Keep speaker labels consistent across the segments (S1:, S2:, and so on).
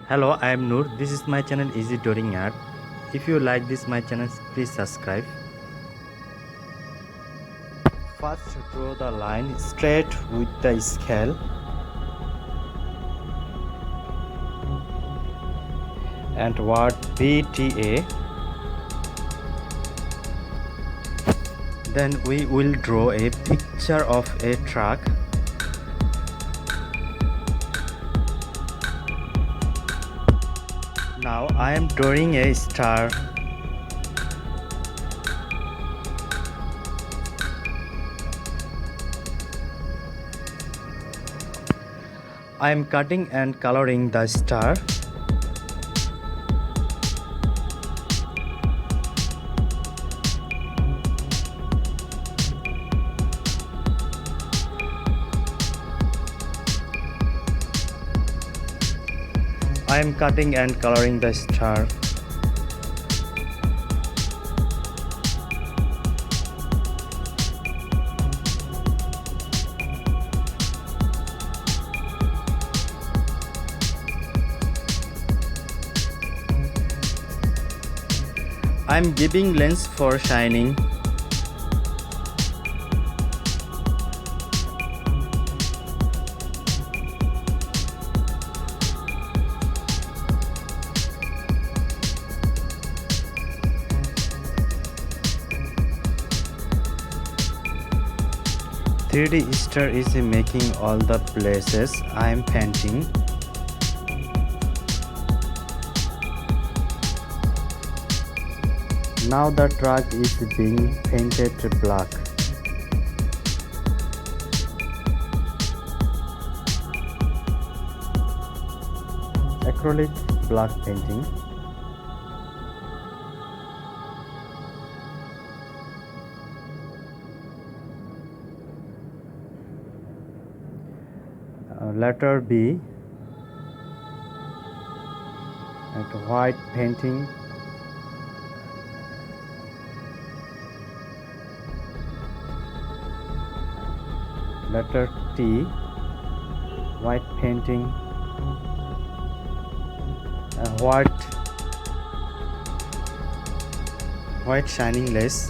S1: Hello, I am Noor. This is my channel Easy Drawing Art. If you like this my channel, please subscribe. First draw the line straight with the scale and word BTA. Then we will draw a picture of a truck. Now I am drawing a star. I am cutting and coloring the star. I am cutting and coloring the star. I am giving lens for shining. "3D star is making all the places I am painting." Now the truck is being painted black. Acrylic black painting. Letter B and white painting. Letter T, white painting, and white shining lace.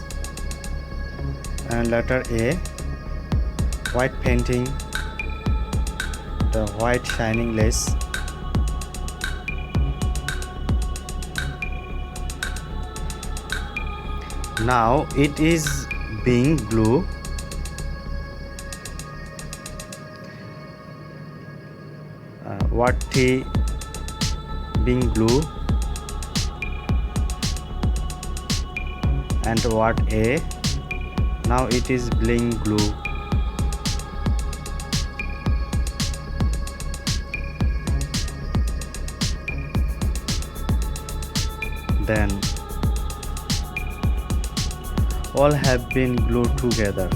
S1: And letter A, white painting, the white shining lace. Now it is being glue. Word T being glue and word A, now it is being glue. Then all have been glued together.